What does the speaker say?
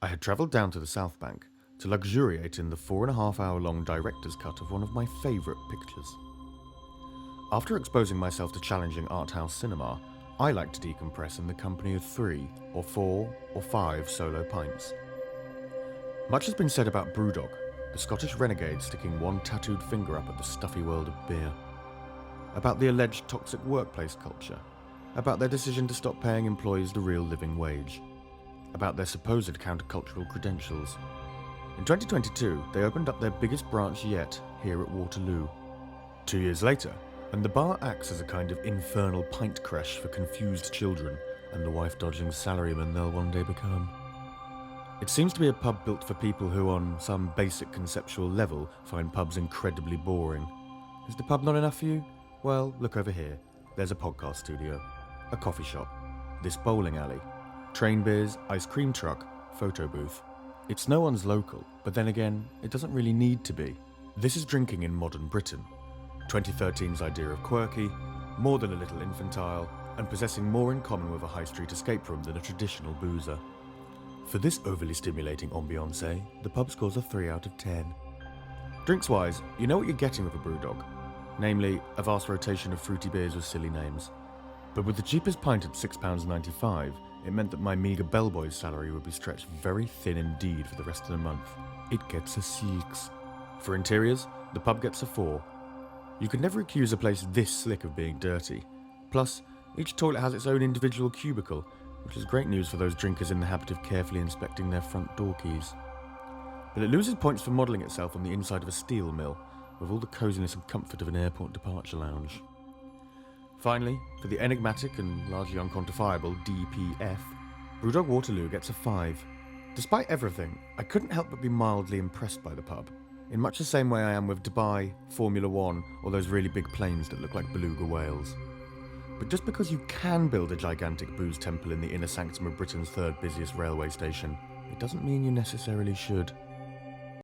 I had travelled down to the South Bank to luxuriate in the 4.5-hour-long director's cut of one of my favourite pictures. After exposing myself to challenging art house cinema, I like to decompress in the company of 3 or 4 or 5 solo pints. Much has been said about Brewdog, the Scottish renegade sticking one tattooed finger up at the stuffy world of beer. About the alleged toxic workplace culture. About their decision to stop paying employees the real living wage. About their supposed countercultural credentials. In 2022, they opened up their biggest branch yet here at Waterloo. 2 years later, and the bar acts as a kind of infernal pint creche for confused children and the wife-dodging salarymen they'll one day become. It seems to be a pub built for people who, on some basic conceptual level, find pubs incredibly boring. Is the pub not enough for you? Well, look over here. There's a podcast studio, a coffee shop, this bowling alley, train beers, ice cream truck, photo booth. It's no one's local, but then again, it doesn't really need to be. This is drinking in modern Britain. 2013's idea of quirky, more than a little infantile, and possessing more in common with a high street escape room than a traditional boozer. For this overly stimulating ambiance, the pub scores a 3 out of 10. Drinks-wise, you know what you're getting with a Brewdog, namely a vast rotation of fruity beers with silly names. But with the cheapest pint at £6.95, it meant that my meagre bellboy's salary would be stretched very thin indeed for the rest of the month. It gets a 6. For interiors, the pub gets a 4. You could never accuse a place this slick of being dirty. Plus, each toilet has its own individual cubicle, which is great news for those drinkers in the habit of carefully inspecting their front door keys. But it loses points for modelling itself on the inside of a steel mill, with all the coziness and comfort of an airport departure lounge. Finally, for the enigmatic and largely unquantifiable DPF, Brewdog Waterloo gets a 5. Despite everything, I couldn't help but be mildly impressed by the pub, in much the same way I am with Dubai, Formula One, or those really big planes that look like beluga whales. But just because you can build a gigantic booze temple in the inner sanctum of Britain's third busiest railway station, it doesn't mean you necessarily should.